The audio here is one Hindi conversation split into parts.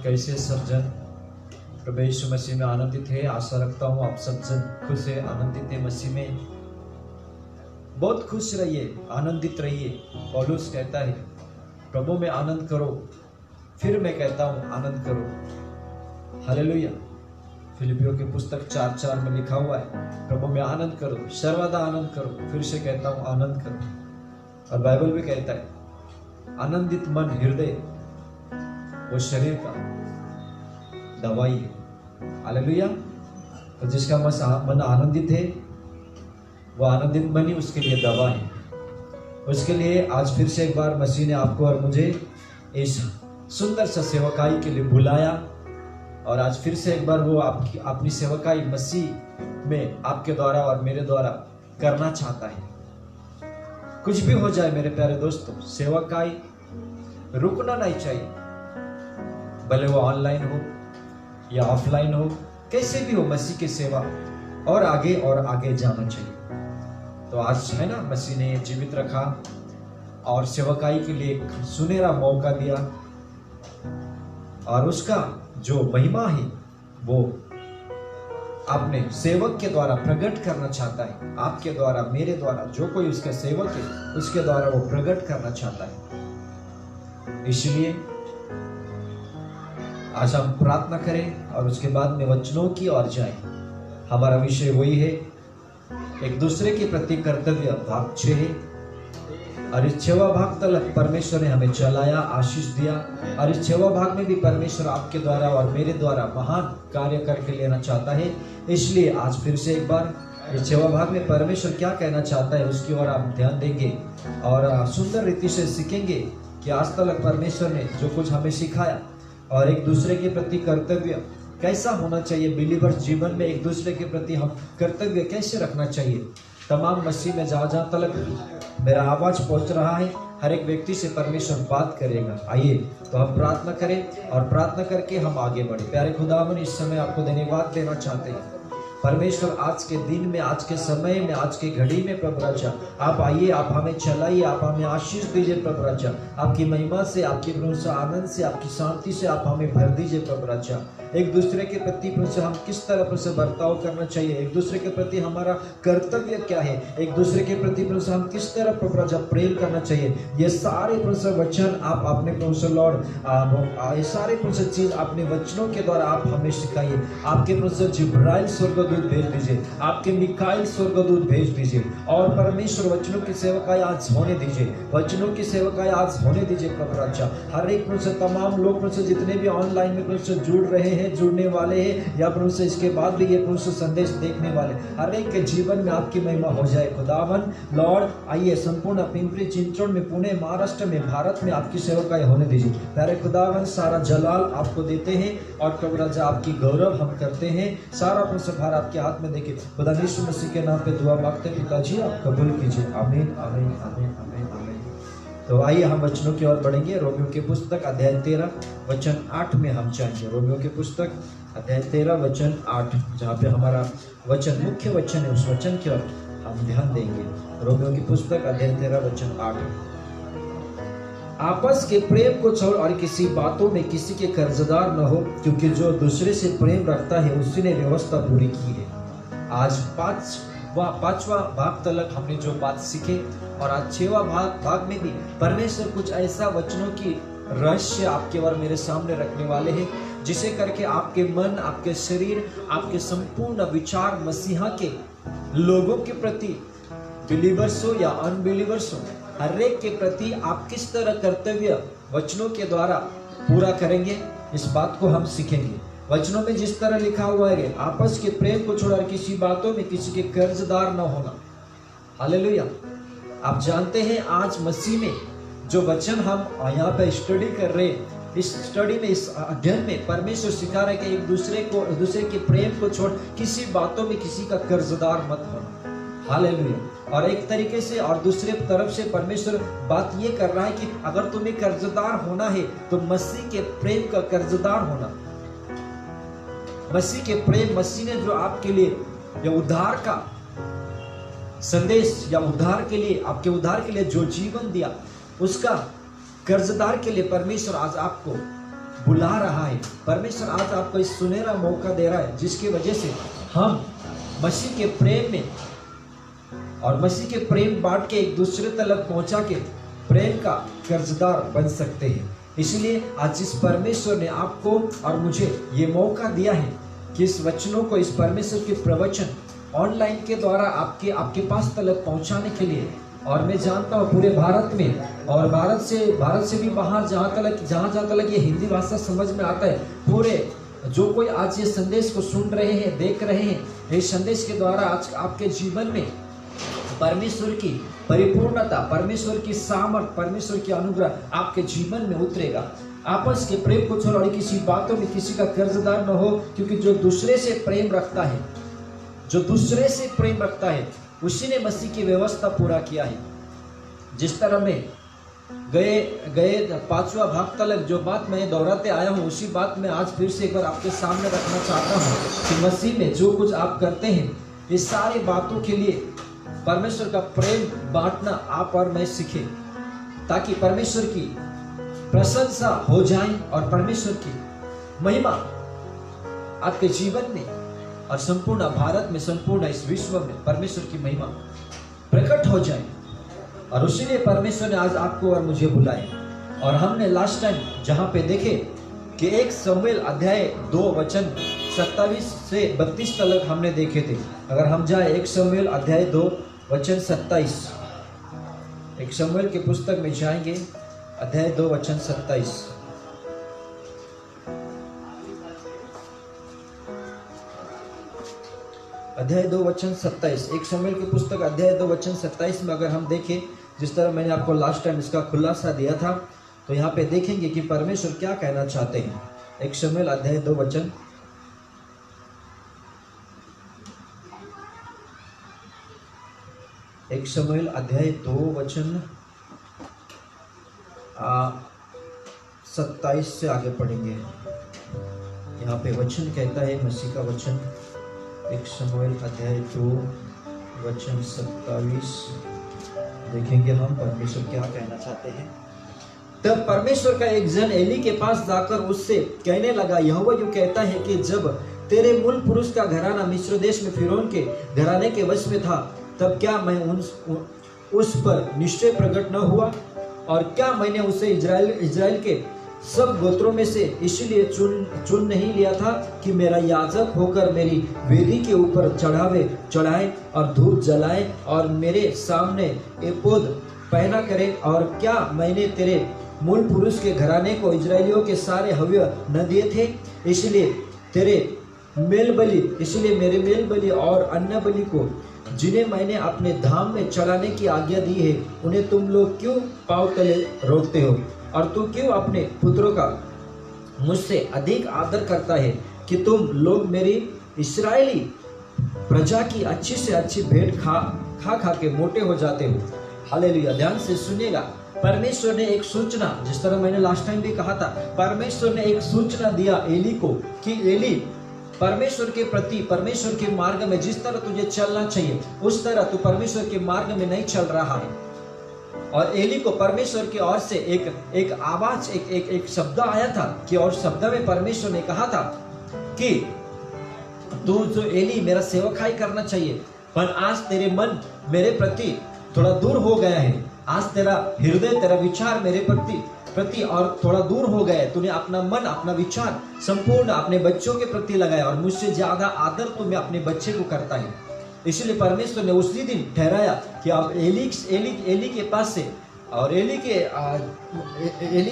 कैसे सब जन प्रभु यीशु मसीह में आनंदित है। आशा रखता हूँ आप सब जन खुश है, आनंदित है मसीह में। बहुत खुश रहिए, आनंदित रहिए। पौलुस कहता है प्रभु में आनंद करो, फिर मैं कहता हूँ आनंद करो। हालेलुया। फिलिपियों की पुस्तक 4:4 में लिखा हुआ है प्रभु में आनंद करो, सर्वदा आनंद करो। फिर से कहता हूँ आनंद करो। और बाइबल भी कहता है आनंदित मन हृदय वो शरीर का दवाई है। हालेलुया। तो जिसका मन आनंदित है वो आनंदित मन ही उसके लिए दवा है। उसके लिए आज फिर से एक बार मसीह ने आपको और मुझे इस सुंदर सा सेवकाई के लिए बुलाया और आज फिर से एक बार वो आपकी अपनी सेवकाई मसीह में आपके द्वारा और मेरे द्वारा करना चाहता है। कुछ भी हो जाए मेरे प्यारे दोस्तों, सेवकाई रुकना नहीं चाहिए, भले वो ऑनलाइन हो या ऑफलाइन हो, कैसे भी हो मसीह की सेवा और आगे जाना चाहिए। तो आज है ना, मसीह ने जीवित रखा और सेवकाई के लिए एक सुनहरा मौका दिया और उसका जो महिमा है वो आपने सेवक के द्वारा प्रकट करना चाहता है। आपके द्वारा, मेरे द्वारा, जो कोई उसका सेवक है उसके द्वारा वो प्रकट करना चाहता है। इसलिए आज हम प्रार्थना करें और उसके बाद में वचनों की ओर जाएं। हमारा विषय वही है, एक दूसरे के प्रति कर्तव्य भाग 6 है और इस 6वां भाग तक परमेश्वर ने हमें चलाया, आशीष दिया और इस 6वां भाग में भी परमेश्वर आपके द्वारा और मेरे द्वारा महान कार्य करके लेना चाहता है। इसलिए आज फिर से एक बार इस 6वां भाग में परमेश्वर क्या कहना चाहता है उसकी ओर आप ध्यान देंगे और सुंदर रीति से सीखेंगे कि आज तक परमेश्वर ने जो कुछ हमें सिखाया और एक दूसरे के प्रति कर्तव्य कैसा होना चाहिए, बिलीवर्स जीवन में एक दूसरे के प्रति हम कर्तव्य कैसे रखना चाहिए। तमाम मसीह में जहाँ तक मेरा आवाज पहुंच रहा है, हर एक व्यक्ति से परमेश्वर बात करेगा। आइए तो हम प्रार्थना करें और प्रार्थना करके हम आगे बढ़े। प्यारे खुदावन, इस समय आपको धन्यवाद देना चाहते हैं परमेश्वर, आज के दिन में, आज के समय में, आज के घड़ी में प्रभु राजा आप आइए, आप हमें चलाइए, आप हमें आशीष दीजिए प्रभु राजा। आपकी महिमा से, आपकी प्रभु आनंद से, आपकी शांति से आप हमें भर दीजिए प्रभु राजा। एक दूसरे के प्रति प्रभु हम किस तरह से बर्ताव करना चाहिए, एक दूसरे के प्रति हमारा कर्तव्य क्या है, एक दूसरे के प्रति प्रभु हम किस तरह प्रभु राजा प्रेम करना चाहिए, ये सारे प्रभु वचन आप अपने प्रभु लॉर्ड, ये सारे प्रभु चीज अपने वचनों के द्वारा आप हमें सिखाइए। आपके प्रभु जिब्राइल स्वर्गदूत भेज दीजिए, आपके मिकाइल स्वर्गदूत भेज दीजिए और परमेश्वर वचनों की सेवकाई आज होने दीजिए, वचनों की सेवकाई आज होने दीजिए प्रभु राजा। हर एक प्रभु तमाम लोग प्रभु जितने भी ऑनलाइन में प्रभु जुड़ रहे हैं, जुड़ने वाले हैं या प्रभु से इसके बाद भी ये प्रभु संदेश देखने वाले, हर एक के जीवन में आपकी महिमा हो जाए खुदावन। लॉर्ड आइए संपूर्ण पिंपरी चिंचवड में, पुणे, महाराष्ट्र में, भारत में आपकी सेवकाई होने दीजिए। प्यारे खुदावन, सारा जलाल आपको देते हैं और प्रभु राजा आपकी गौरव हम करते हैं। सारा भार आपके हाथ में देखे खुदा यीशु मसीह के नाम पे दुआ मांगते पिताजी, आप कबूल कीजिए। आमीन आमीन आमीन आमीन आमीन। तो आइए हम वचनों की ओर बढ़ेंगे। रोमियो की पुस्तक अध्याय 13 वचन 8 में हम जाएंगे। रोमियो की पुस्तक अध्याय 13 वचन 8, जहाँ पे हमारा वचन मुख्य वचन है, उस वचन की ओर हम ध्यान देंगे। रोमियो की पुस्तक अध्याय 13 वचन 8, आपस के प्रेम को छोड़ और किसी बातों में किसी के कर्जदार न हो, क्योंकि जो दूसरे से प्रेम रखता है उसी ने व्यवस्था पूरी की है। आज पांचवा भाग तक हमने जो बात सीखे और आज 6वां भाग में भी परमेश्वर कुछ ऐसा वचनों की रहस्य आपके और मेरे सामने रखने वाले हैं, जिसे करके आपके मन, आपके शरीर, आपके संपूर्ण विचार मसीहा के लोगों के प्रति, बिलीवर्स हो या अनबिलीवर्स हो, हर एक के प्रति आप किस तरह कर्तव्य वचनों के द्वारा पूरा करेंगे, इस बात को हम सीखेंगे। वचनों में जिस तरह लिखा हुआ है, आपस के प्रेम को छोड़कर किसी बातों में किसी के कर्जदार न होना। हालेलुया। आप जानते हैं आज मसीह में जो वचन हम यहाँ पे स्टडी कर रहे हैं, इस स्टडी में, इस अध्ययन में परमेश्वर सिखा रहे कि एक दूसरे के प्रेम को छोड़ किसी बातों में किसी का कर्जदार मत होना। हालेलुया। और एक तरीके से और दूसरे तरफ से परमेश्वर बात ये कर रहा है कि अगर तुम्हें कर्जदार होना है तो मसीह के प्रेम का कर्जदार होना। मसीह के प्रेम, मसीह ने जो आपके लिए या उद्धार का संदेश या उद्धार के लिए, आपके उद्धार के लिए जो जीवन दिया, उसका कर्जदार के लिए परमेश्वर आज आपको बुला रहा है। परमेश्वर आज आपको इस सुनहरा मौका दे रहा है जिसकी वजह से हम मसीह के प्रेम में और मसीह के प्रेम बांट के एक दूसरे तक पहुंचा के प्रेम का कर्जदार बन सकते हैं। इसलिए आज इस परमेश्वर ने आपको और मुझे ये मौका दिया है कि इस वचनों को, इस परमेश्वर के प्रवचन ऑनलाइन के द्वारा आपके पास तक पहुंचाने के लिए, और मैं जानता हूँ पूरे भारत में और भारत से भी बाहर जहाँ तक ये हिंदी भाषा समझ में आता है, पूरे जो कोई आज ये संदेश को सुन रहे हैं, देख रहे हैं, इस संदेश के द्वारा आज आपके जीवन में परमेश्वर की परिपूर्णता, परमेश्वर की सामर्थ, परमेश्वर की अनुग्रह आपके जीवन में उतरेगा। आपस के प्रेम को छोड़ो और किसी बातों में किसी का कर्जदार न हो, क्योंकि जो दूसरे से प्रेम रखता है, जो दूसरे से प्रेम रखता है, उसी ने मसीह की व्यवस्था पूरा किया है। जिस तरह में गए 5वां भाग तक जो बात मैं दोहराते आया हूँ, उसी बात में आज फिर से एक बार आपके सामने रखना चाहता हूँ कि मसीह में जो कुछ आप करते हैं, इस सारी बातों के लिए परमेश्वर का प्रेम बांटना आप और मैं सीखें, ताकि परमेश्वर की प्रशंसा हो जाए और परमेश्वर की महिमा आपके जीवन में और संपूर्ण भारत में, संपूर्ण इस विश्व में परमेश्वर की महिमा प्रकट हो जाए। और उसीलिए परमेश्वर ने आज आपको और मुझे बुलाया। और हमने लास्ट टाइम जहां पे देखे कि 1 शमूएल अध्याय 2 वचन 27 से 32 तक हमने देखे थे। अगर हम जाए 1 शमूएल अध्याय 2 वचन 27, 1 शमूएल की पुस्तक में जाएंगे, अध्याय 2 वचन 27। अध्याय 2 वचन 27, 1 शमूएल की पुस्तक अध्याय 2 वचन 27 में अगर हम देखें, जिस तरह मैंने आपको लास्ट टाइम इसका खुलासा दिया था, तो यहाँ पे देखेंगे कि परमेश्वर क्या कहना चाहते हैं। 1 शमूएल अध्याय 2 वचन 1 शमूएल अध्याय 2 वचन 27 से आगे पढ़ेंगे। यहाँ पे वचन कहता है, मसीह का वचन, 1 शमूएल अध्याय 2 वचन 27 देखेंगे हम परमेश्वर क्या कहना चाहते हैं। तब परमेश्वर का एक जन एली के पास जाकर उससे कहने लगा, यहोवा यूं कहता है कि जब तेरे मूल पुरुष का घराना मिस्र देश में फिरौन के घराने के वश में था, तब क्या मैं उस पर निश्चय प्रकट न हुआ? और क्या मैंने उसे इजराइल के सब गोत्रों में से इसलिए चुन नहीं लिया था कि मेरा याजक होकर मेरी वेदी के ऊपर चढ़ाए और धूप जलाए और मेरे सामने एपोद पहना करे? और क्या मैंने तेरे मूल पुरुष के घराने को इजराइलियों के सारे हव्य न दिए थे? इसलिए मेरे मेल बलि और अन्न बलि को जिन्हें मैंने अपने धाम में चढ़ाने की आज्ञा दी है, उन्हें तुम लोग क्यों पांव तले रोकते हो? और तू क्यों अपने पुत्रों का मुझसे अधिक आदर करता है कि तुम लोग मेरी इस्राएली प्रजा की अच्छी से अच्छी भेंट खा के मोटे हो जाते हो? हालेलुया। ध्यान से सुनिएगा। परमेश्वर ने एक सूचना, जिस तरह मैंने लास्ट टाइम भी कहा था, परमेश्वर ने एक सूचना दिया एली को कि एली, परमेश्वर के प्रति, परमेश्वर के मार्ग में जिस तरह तुझे चलना चाहिए उस तरह तू परमेश्वर के मार्ग में नहीं चल रहा है। और एली को परमेश्वर की ओर से एक आवाज, एक शब्द आया था कि, और शब्द में परमेश्वर ने कहा था कि तू जो एली मेरा सेवकाई करना चाहिए, पर आज तेरे मन मेरे प्रति थोड़ा दूर हो गया है। आज तेरा हृदय, तेरा विचार मेरे प्रति और थोड़ा दूर हो गया है। तूने अपना मन, अपना विचार संपूर्ण अपने बच्चों के प्रति लगाया और मुझसे ज्यादा आदर तुम्हें अपने बच्चे को करता है। इसलिए परमेश्वर ने उसी दिन ठहराया कि आप एली के पास से, और एली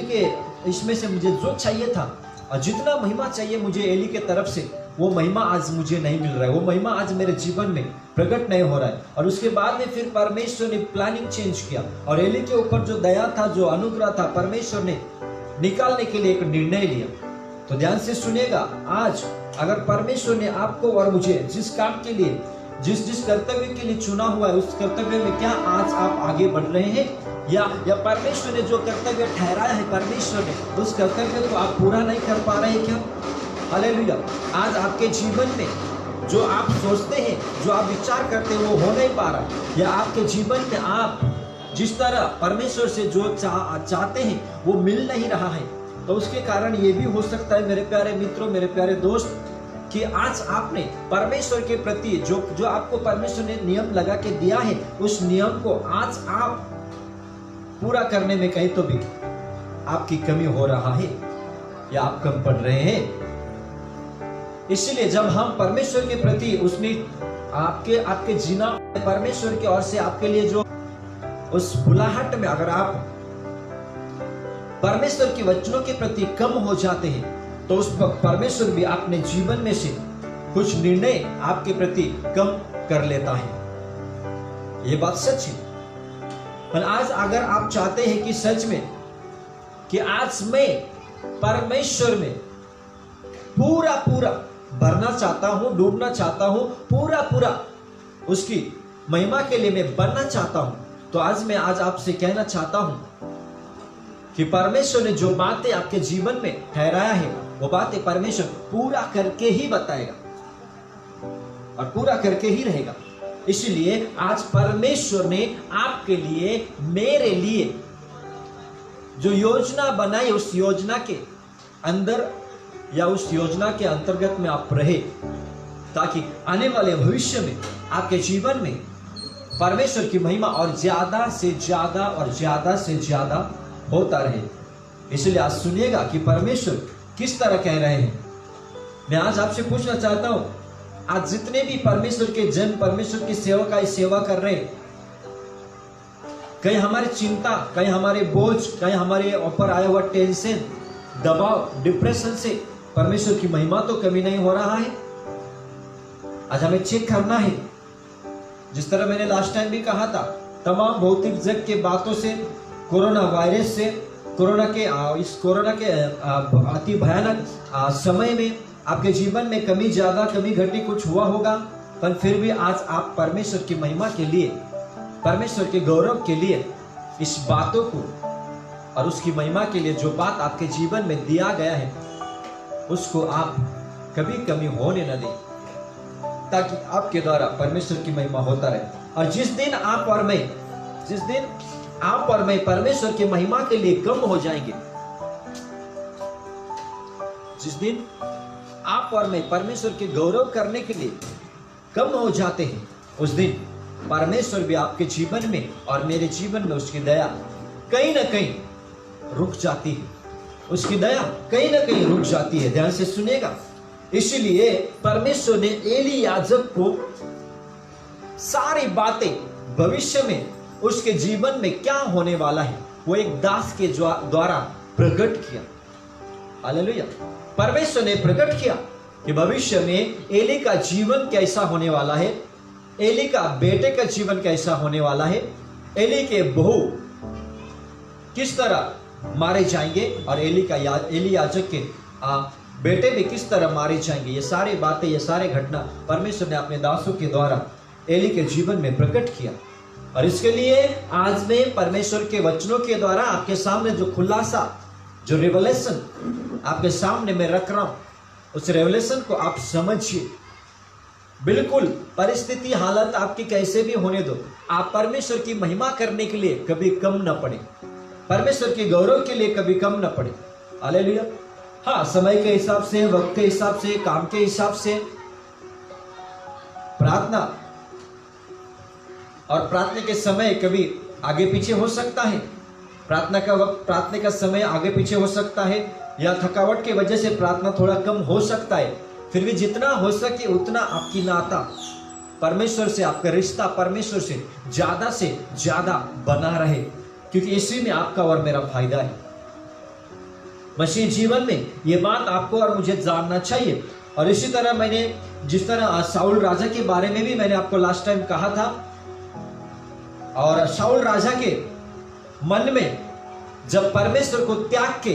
के इसमें से मुझे जो चाहिए था और जितना महिमा चाहिए मुझे एली के तरफ से, वो महिमा आज मुझे नहीं मिल रहा है, वो महिमा आज मेरे जीवन में प्रकट नहीं हो रहा है। और उसके बाद में फिर परमेश्वर ने प्लानिंग चेंज किया और एली के ऊपर जो दया था, जो अनुग्रह था, परमेश्वर ने निकालने के लिए एक निर्णय लिया। तो ध्यान से सुनिएगा। आज अगर परमेश्वर ने आपको और मुझे जिस काम के लिए, जिस कर्तव्य के लिए चुना हुआ है, उस कर्तव्य में क्या आज आप आगे बढ़ रहे हैं? या परमेश्वर ने जो कर्तव्य ठहराया है, परमेश्वर ने उस कर्तव्य को आप पूरा नहीं कर पा रहे हैं क्या? हालेलुया। आज आपके जीवन में जो आप सोचते हैं, जो आप विचार करते हैं, वो हो नहीं पा रहा, या आपके जीवन में आप जिस तरह परमेश्वर से जो चाहते हैं वो मिल नहीं रहा है, तो उसके कारण ये भी हो सकता है मेरे प्यारे मित्रों, मेरे प्यारे दोस्त, कि आज आपने परमेश्वर के प्रति जो आपको परमेश्वर ने नियम लगा के दिया है, उस नियम को आज आप पूरा करने में कहीं तो भी आपकी कमी हो रहा है या आप कम पड़ रहे हैं। इसलिए जब हम परमेश्वर के प्रति उसने आपके जीना परमेश्वर की ओर से आपके लिए जो उस बुलाहट में अगर आप परमेश्वर के वचनों के प्रति कम हो जाते हैं, तो उस वक्त परमेश्वर भी अपने जीवन में से कुछ निर्णय आपके प्रति कम कर लेता है। ये बात सच है। पर आज अगर आप चाहते हैं कि सच में कि आज मैं परमेश्वर में पूरा भरना चाहता हूं, डूबना चाहता हूं, पूरा उसकी महिमा के लिए मैं बनना चाहता हूं, तो आज मैं आपसे कहना चाहता हूं कि परमेश्वर ने जो बातें आपके जीवन में ठहराया है, वो बातें परमेश्वर पूरा करके ही बताएगा और पूरा करके ही रहेगा। इसलिए आज परमेश्वर ने आपके लिए, मेरे लिए जो योजना बनाई, उस योजना के अंदर या उस योजना के अंतर्गत में आप रहे, ताकि आने वाले भविष्य में आपके जीवन में परमेश्वर की महिमा और ज्यादा से ज्यादा होता रहे। इसलिए आज सुनिएगा कि परमेश्वर किस तरह कह रहे हैं। मैं आज आपसे पूछना चाहता हूं, आज जितने भी परमेश्वर के जन परमेश्वर की सेवा कर रहे हैं, कहीं हमारी चिंता, कहीं हमारे बोझ, कहीं हमारे ऊपर आया हुआ टेंशन, दबाव, डिप्रेशन से परमेश्वर की महिमा तो कमी नहीं हो रहा है। आज हमें चेक करना है। जिस तरह मैंने लास्ट टाइम भी कहा था, तमाम भौतिक जग के बातों से, कोरोना वायरस से, कोरोना के अति भयानक समय में आपके जीवन में कमी ज्यादा, कमी घटी कुछ हुआ होगा, पर फिर भी आज आप परमेश्वर की महिमा के लिए, परमेश्वर के गौरव के लिए इस बातों को और उसकी महिमा के लिए जो बात आपके जीवन में दिया गया है, उसको आप कभी कमी होने न दें, ताकि आपके द्वारा परमेश्वर की महिमा होता रहे। और जिस दिन आप और मैं परमेश्वर की महिमा के लिए कम हो जाएंगे, जिस दिन आप और मैं परमेश्वर के गौरव करने के लिए कम हो जाते हैं, उस दिन परमेश्वर भी आपके जीवन में और मेरे जीवन में उसकी दया कहीं ना कहीं रुक जाती है। उसकी दया कहीं ना कहीं रुक जाती है। ध्यान से सुनिएगा। इसलिए परमेश्वर ने एली याजक को सारी बातें भविष्य में उसके जीवन में क्या होने वाला है, वो एक दास के द्वारा प्रकट किया। हालेलुया। परमेश्वर ने प्रकट किया कि भविष्य में एली का जीवन कैसा होने वाला है, एली का बेटे का जीवन कैसा होने वाला है, एली के बहू किस तरह मारे जाएंगे और एली याजक के बेटे भी किस तरह मारे जाएंगे। ये सारी बातें, ये सारे घटना परमेश्वर ने अपने दासों के द्वारा एली के जीवन में प्रकट किया। और इसके लिए आज मैं परमेश्वर के वचनों के द्वारा आपके सामने जो खुलासा, जो रेवलेशन आपके सामने मैं रख रहा हूं, उस रेवलेशन को आप समझिए। बिल्कुल परिस्थिति, हालत आपकी कैसे भी होने दो, आप परमेश्वर की महिमा करने के लिए कभी कम न पड़े, परमेश्वर के गौरव के लिए कभी कम न पड़े। हालेलुया। हाँ, समय के हिसाब से, वक्त के हिसाब से, काम के हिसाब से प्रार्थना और प्रार्थना के समय कभी आगे पीछे हो सकता है, प्रार्थना का वक्त, प्रार्थना का समय आगे पीछे हो सकता है, या थकावट की वजह से प्रार्थना थोड़ा कम हो सकता है। फिर भी जितना हो सके उतना आपकी नाता परमेश्वर से, आपका रिश्ता परमेश्वर से ज्यादा बना रहे, क्योंकि इसी में आपका और मेरा फायदा है। मसीह जीवन में ये बात आपको और मुझे जानना चाहिए। और इसी तरह मैंने जिस तरह शाऊल राजा के बारे में भी मैंने आपको लास्ट टाइम कहा था, और शाऊल राजा के मन में जब परमेश्वर को त्याग के,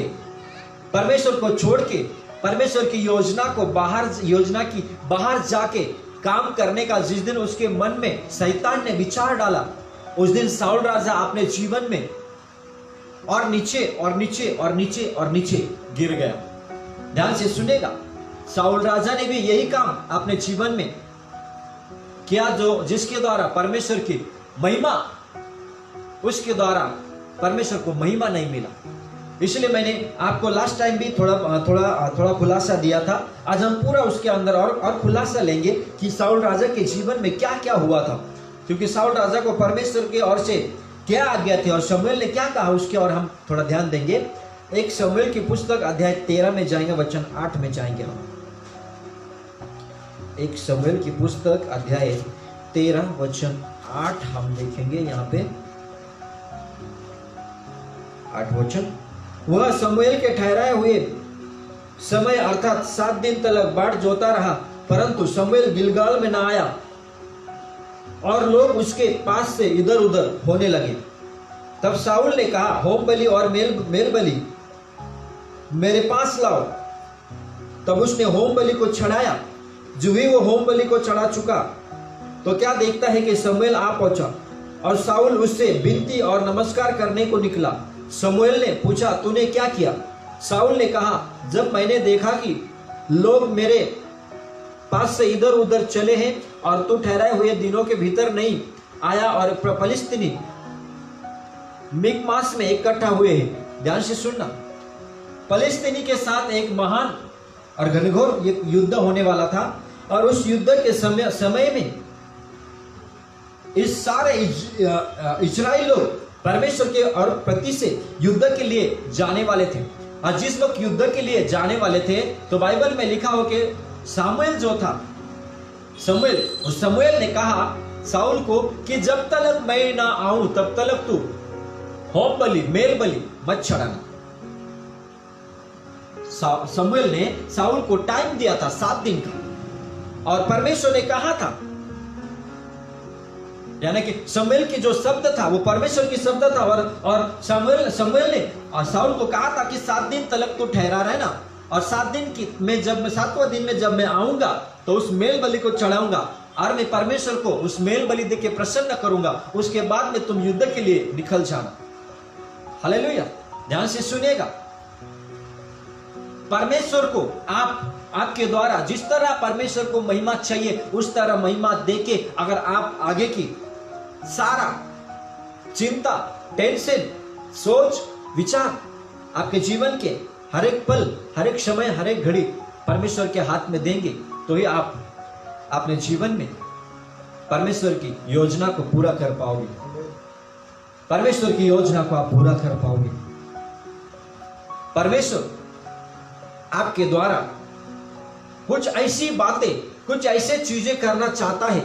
परमेश्वर को छोड़ के, परमेश्वर की योजना की बाहर जाके काम करने का जिस दिन उसके मन में शैतान ने विचार डाला, उस दिन शाऊल राजा अपने जीवन में और नीचे और नीचे और नीचे और नीचे गिर गया। ध्यान से सुनेगा। शाऊल राजा ने भी यही काम अपने जीवन में किया, जो जिसके द्वारा परमेश्वर की महिमा, उसके द्वारा परमेश्वर को महिमा नहीं मिला। इसलिए मैंने आपको लास्ट टाइम भी थोड़ा खुलासा दिया था। आज हम पूरा उसके अंदर और खुलासा लेंगे कि शाऊल राजा के जीवन में क्या क्या हुआ था, क्योंकि शाऊल राजा को परमेश्वर की ओर से क्या आज्ञा थी और शमूएल ने क्या कहा उसके और हम थोड़ा ध्यान देंगे। एक शमूएल की पुस्तक अध्याय 13 में जाएंगे, वचन 8 में जाएंगे हम। एक शमूएल की पुस्तक अध्याय 13 वचन 8 हम देखेंगे। यहाँ पे 8 वचन, वह शमूएल के ठहराए हुए समय अर्थात 7 दिन तक बाट जोता रहा, परंतु शमूएल गिलगाल में न आया और लोग उसके पास से इधर उधर होने लगे। तब शाऊल ने कहा, होम बलि और मेल बलि मेरे पास लाओ। तब उसने होम बलि को चढ़ाया। जो ही वो होम बलि को चढ़ा चुका तो क्या देखता है कि शमूएल आ पहुंचा और शाऊल उससे विनती और नमस्कार करने को निकला। शमूएल ने पूछा, तूने क्या किया? शाऊल ने कहा, जब मैंने देखा कि लोग मेरे पास से इधर उधर चले हैं और तू ठहराए हुए दिनों के भीतर नहीं आया और फलिस्तीनी मिकमास में इकट्ठा हुए हैं। ध्यान से सुनना, फलिस्तीनी के साथ एक महान और घनघोर युद्ध होने वाला था और उस युद्ध के समय में इस सारे इजराइल लोग परमेश्वर के और प्रति से युद्ध के लिए जाने वाले थे। और जिस लोग युद्ध के लिए जाने वाले थे तो बाइबल में लिखा हो कि सामुएल जो था, शमूएल ने कहा शाऊल को कि जब तक मैं ना आऊं तब तक तू होम बलि मेल बलि मत चढ़ाना। शमूएल ने शाऊल को टाइम दिया था 7 दिन का और परमेश्वर ने कहा था, यानी कि शमूएल की जो शब्द था वो परमेश्वर की शब्द था और शमूएल ने शाऊल को कहा था कि 7 दिन तक तो ठहरा रहना और 7 दिन की मैं जब मैं 7वां दिन में जब मैं आऊंगा तो उस मेल बलि को चढ़ाऊंगा और मैं परमेश्वर को उस मेल बलि दे के प्रसन्न करूंगा। उसके बाद में तुम युद्ध के लिए निकल जाना। हालेलुया, ध्यान से सुनिएगा। परमेश्वर को आपके द्वारा जिस तरह परमेश्वर को महिमा चाहिए उस तरह महिमा देके अगर आप आगे की सारा चिंता, टेंशन, सोच, विचार आपके जीवन के हर एक पल, हर एक समय, हर एक घड़ी परमेश्वर के हाथ में देंगे तो ही आप अपने जीवन में परमेश्वर की योजना को पूरा कर पाओगे। परमेश्वर की योजना को आप पूरा कर पाओगे। परमेश्वर आपके द्वारा कुछ ऐसी बातें, कुछ ऐसे चीजें करना चाहता है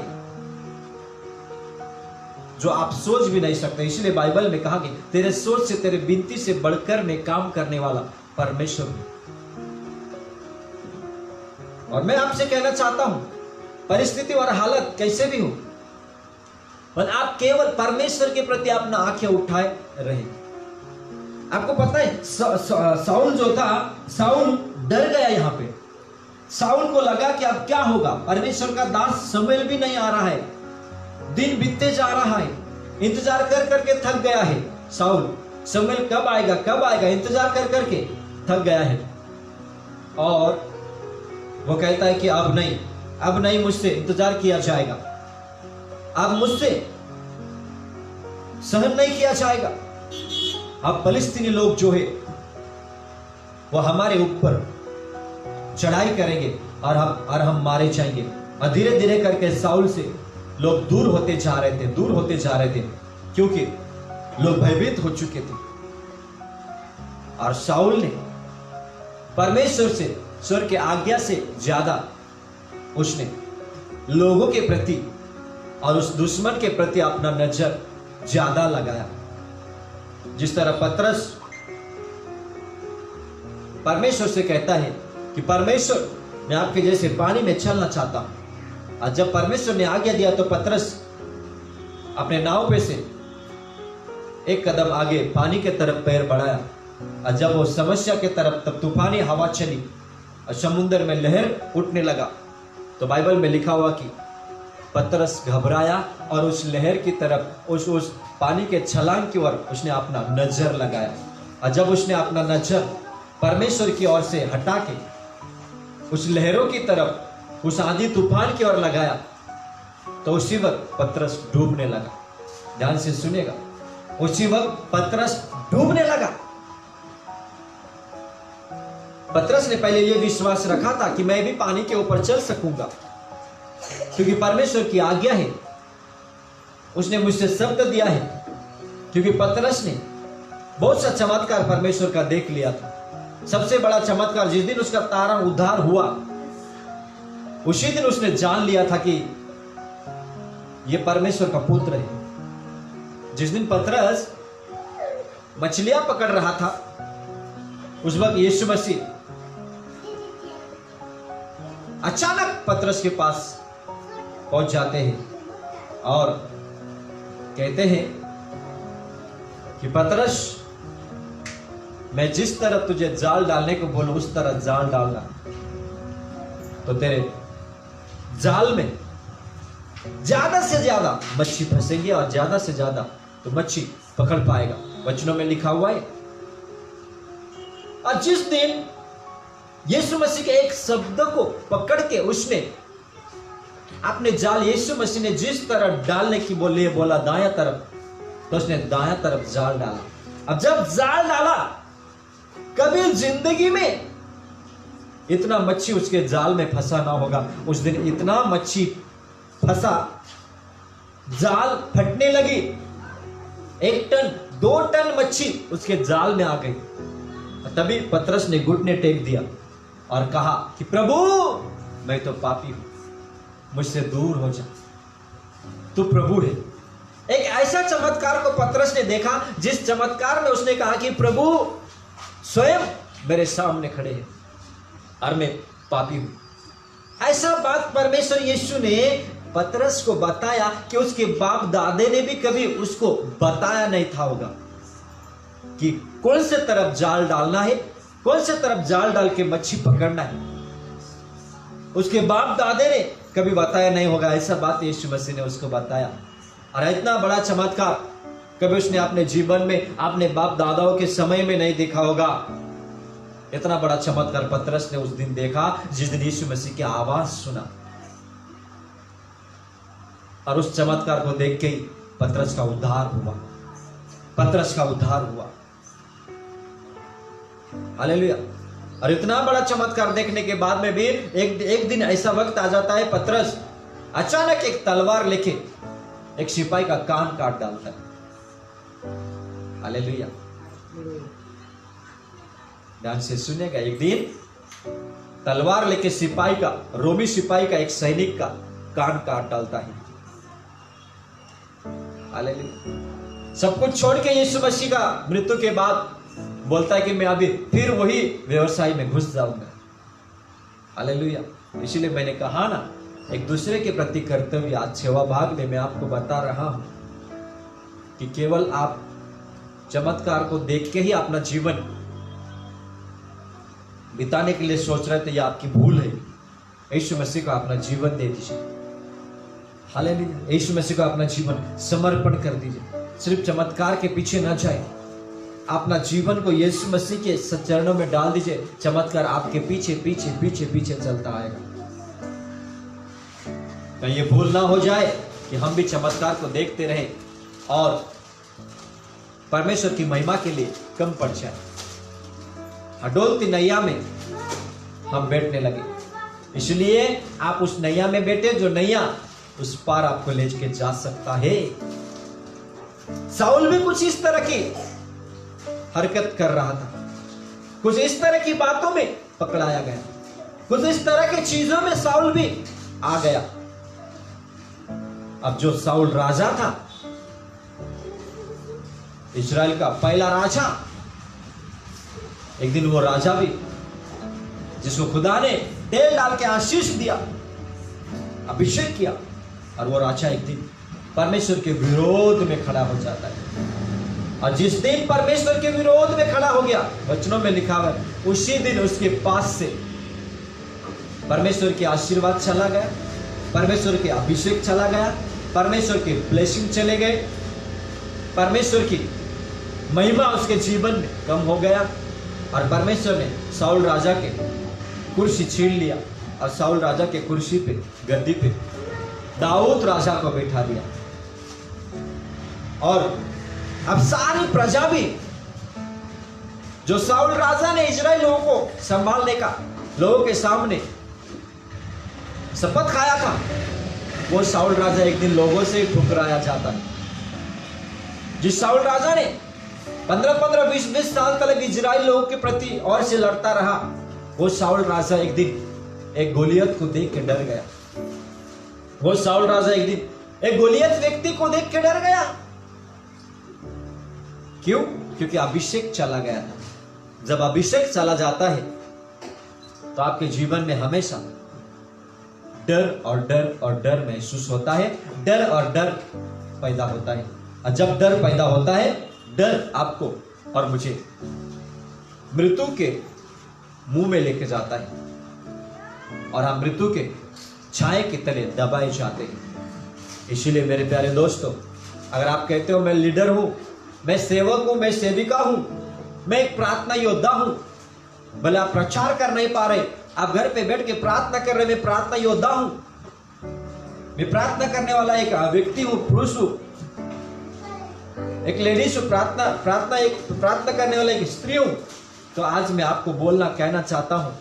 जो आप सोच भी नहीं सकते। इसलिए बाइबल में कहा कि तेरे सोच से, तेरे विनती से बढ़कर मैं काम करने वाला परमेश्वर हूं। और मैं आपसे कहना चाहता हूं, परिस्थिति और हालत कैसे भी हो, पर आप केवल परमेश्वर के प्रति अपना आंखें उठाए रहे। आपको पता है शाऊल जो था, शाऊल डर गया। यहाँ पे शाऊल को लगा कि अब क्या होगा, परमेश्वर का दास शमूएल भी नहीं आ रहा है, दिन बीतते जा रहा है, इंतजार कर करके थक गया है शाऊल। शमूएल कब आएगा इंतजार कर करके थक गया है और वो कहता है कि अब नहीं मुझसे इंतजार किया जाएगा, अब मुझसे सहन नहीं किया जाएगा। अब फलिस्तीनी लोग जो है वो हमारे ऊपर चढ़ाई करेंगे और हम मारे जाएंगे। और धीरे धीरे करके शाऊल से लोग दूर होते जा रहे थे क्योंकि लोग भयभीत हो चुके थे। और शाऊल ने परमेश्वर से, ईश्वर की आज्ञा से ज्यादा उसने लोगों के प्रति और उस दुश्मन के प्रति अपना नजर ज्यादा लगाया। जिस तरह पतरस परमेश्वर से कहता है कि परमेश्वर, मैं आपके जैसे पानी में चलना चाहता हूं। और जब परमेश्वर ने आज्ञा दिया तो पतरस अपने नाव पे से एक कदम आगे पानी के तरफ पैर बढ़ाया। और जब वो समस्या के तरफ, तब तूफानी हवा चली और समुद्र में लहर उठने लगा। तो बाइबल में लिखा हुआ कि पतरस घबराया और उस लहर की तरफ, उस पानी के छलांग की ओर उसने अपना नजर लगाया। और जब उसने अपना नजर परमेश्वर की ओर से हटा के उस लहरों की तरफ, उस आंधी तूफान की ओर लगाया तो उसी वक्त पतरस डूबने लगा। ध्यान से सुनिएगा, उसी वक्त पतरस डूबने लगा। पतरस ने पहले यह विश्वास रखा था कि मैं भी पानी के ऊपर चल सकूंगा, क्योंकि परमेश्वर की आज्ञा है, उसने मुझसे शब्द दिया है। क्योंकि पतरस ने बहुत सा चमत्कार परमेश्वर का देख लिया था। सबसे बड़ा चमत्कार जिस दिन उसका तारण उद्धार हुआ, उसी दिन उसने जान लिया था कि यह परमेश्वर का पुत्र है। जिस दिन पतरस मछलियां पकड़ रहा था, उस वक्त यीशु मसीह अचानक पतरस के पास पहुंच जाते हैं और कहते हैं कि पतरस, मैं जिस तरफ तुझे जाल डालने को बोलूं उस तरफ जाल डालना, तो तेरे जाल में ज्यादा से ज्यादा मच्छी फंसेंगी और ज्यादा से ज्यादा तो मच्छी पकड़ पाएगा। वचनों में लिखा हुआ है। और जिस दिन यीशु मसीह के एक शब्द को पकड़ के उसने अपने जाल, यीशु मसीह ने जिस तरफ डालने की बोला दायां तरफ, तो उसने दायां तरफ जाल डाला। अब जब जाल डाला, कभी जिंदगी में इतना मच्छी उसके जाल में फंसा ना होगा। उस दिन इतना मच्छी फंसा, जाल फटने लगी। 1 टन 2 टन मच्छी उसके जाल में आ गई। तभी पतरस ने घुटने टेक दिया और कहा कि प्रभु, मैं तो पापी हूं, मुझसे दूर हो जा, तू प्रभु है। एक ऐसा चमत्कार को पतरस ने देखा जिस चमत्कार में उसने कहा कि प्रभु स्वयं मेरे सामने खड़े हैं और मैं पापी हूं। ऐसा बात परमेश्वर यीशु ने पतरस को बताया कि उसके बाप दादे ने भी कभी उसको बताया नहीं था होगा कि कौन से तरफ जाल डालना है, कौन से तरफ जाल डाल के मच्छी पकड़ना है। उसके बाप दादे ने कभी बताया नहीं होगा। ऐसा बात यीशु मसीह ने उसको बताया। और इतना बड़ा चमत्कार कभी उसने अपने जीवन में, अपने बाप दादाओं के समय में नहीं देखा होगा। इतना बड़ा चमत्कार पतरस ने उस दिन देखा जिस दिन यीशु मसीह की आवाज सुना। और उस चमत्कार को देख के ही पतरस का उद्धार हुआ। पतरस का उद्धार हुआ। हालेलुया। और इतना बड़ा चमत्कार देखने के बाद में भी एक दिन ऐसा वक्त आ जाता है, पतरस अचानक एक तलवार लेके एक सिपाही का कान काट डालता है। हालेलुया। ध्यान से सुनिएगा। एक दिन तलवार लेके सिपाही का, रोमी सिपाही का, एक सैनिक का कान काट डालता है। हालेलुया। सब कुछ छोड़ के यीशु मसीह का मृत्यु के बाद बोलता है कि मैं अभी फिर वही व्यवसाय में घुस जाऊंगा। हालेलुया। इसलिए मैंने कहा ना, एक दूसरे के प्रति कर्तव्य आज सेवा भाग में मैं आपको बता रहा हूं कि केवल आप चमत्कार को देख के ही अपना जीवन बिताने के लिए सोच रहे थे, यह आपकी भूल है। यीशु मसीह को अपना जीवन दे दीजिए। हालेलुया। यीशु मसीह को अपना जीवन समर्पण कर दीजिए। सिर्फ चमत्कार के पीछे ना जाए, अपना जीवन को यीशु मसीह के चरणों में डाल दीजिए। चमत्कार आपके पीछे पीछे पीछे पीछे चलता आएगा। तो ये भूल ना हो जाए कि हम भी चमत्कार को देखते रहे और परमेश्वर की महिमा के लिए कम पड़ जाए। डोलती नैया में हम बैठने लगे, इसलिए आप उस नैया में बैठे जो नैया उस पार आपको ले के जा सकता है। साउल भी कुछ इस तरह की हरकत कर रहा था, कुछ इस तरह की बातों में पकड़ाया गया, कुछ इस तरह की चीजों में साउल भी आ गया। अब जो साउल राजा था, इस्राएल का पहला राजा, एक दिन वो राजा भी जिसको खुदा ने तेल डाल के आशीष दिया, अभिषेक किया, और वो राजा एक दिन परमेश्वर के विरोध में खड़ा हो जाता है। और जिस दिन परमेश्वर के विरोध में खड़ा हो गया, वचनों में लिखा है उसी दिन उसके पास से परमेश्वर के आशीर्वाद चला गया, परमेश्वर के अभिषेक चला गया, परमेश्वर के ब्लेसिंग चले गए, परमेश्वर की महिमा उसके जीवन में कम हो गया। और परमेश्वर ने साउल राजा के कुर्सी छीन लिया और साउल राजा के कुर्सी पे, गद्दी पे दाऊद राजा को बैठा दिया। और अब सारी प्रजा भी जो साउल राजा ने इजराइल लोगों को संभालने का लोगों के सामने शपथ खाया था, वो साउल राजा एक दिन लोगों से ठुकराया जाता है। जिस साउल राजा ने 15-15, 20-20 साल तक इजराइल लोगों के प्रति और से लड़ता रहा, वो साउल राजा एक दिन एक गोलियत को देख के डर गया। वो साउल राजा एक दिन एक गोलियत व्यक्ति को देख के डर गया। क्यों? क्योंकि अभिषेक चला गया था। जब अभिषेक चला जाता है तो आपके जीवन में हमेशा डर और डर और डर महसूस होता है, डर और डर पैदा होता है। और जब डर पैदा होता है, डर आपको और मुझे मृत्यु के मुंह में लेके जाता है और हम मृत्यु के छाए के तले दबाए जाते हैं। इसीलिए मेरे प्यारे दोस्तों, अगर आप कहते हो मैं लीडर हूं, मैं सेवक हूं, मैं सेविका हूं, मैं एक प्रार्थना योद्धा हूं, भले आप प्रचार कर नहीं पा रहे, आप घर पे बैठ के प्रार्थना कर रहे, मैं प्रार्थना योद्धा हूं, मैं प्रार्थना करने वाला एक व्यक्ति हूं, पुरुष हूं, एक लेडीज हूं, प्रार्थना करने वाला एक स्त्री हूं, तो आज मैं आपको कहना चाहता हूं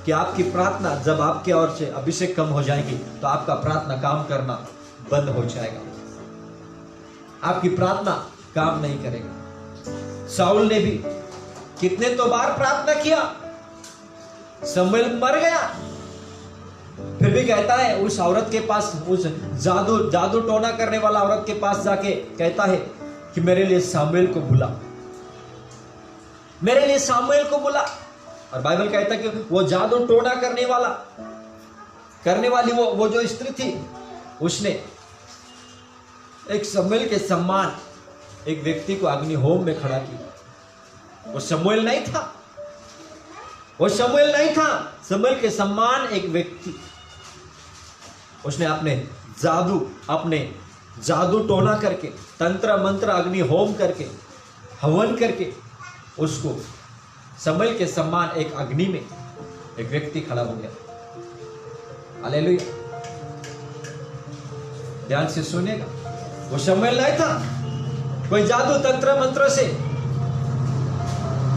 कि आपकी प्रार्थना जब आपके ओर से अभिषेक कम हो जाएगी तो आपका प्रार्थना काम करना बंद हो जाएगा। आपकी प्रार्थना काम नहीं करेगा। साउल ने भी कितने तो बार प्रार्थना किया, शमूएल मर गया, फिर भी कहता है उस औरत के पास, उस जादू टोना करने वाला औरत के पास जाके कहता है कि मेरे लिए शमूएल को बुला, मेरे लिए शमूएल को बुला। और बाइबल कहता है कि वो जादू टोना करने वाली वो जो स्त्री थी, उसने एक शमूएल के सम्मान एक व्यक्ति को अग्निहोम में खड़ा किया। वो शमूएल नहीं था, वो शमूएल नहीं था, शमूएल के सम्मान एक व्यक्ति, उसने अपने जादू टोना करके, तंत्र मंत्र अग्निहोम करके, हवन करके, उसको शमूएल के सम्मान एक अग्नि में एक व्यक्ति खड़ा हो गया। हालेलुया, ध्यान से सुनेगा। वो शमूएल नहीं था, कोई जादू तंत्र मंत्र से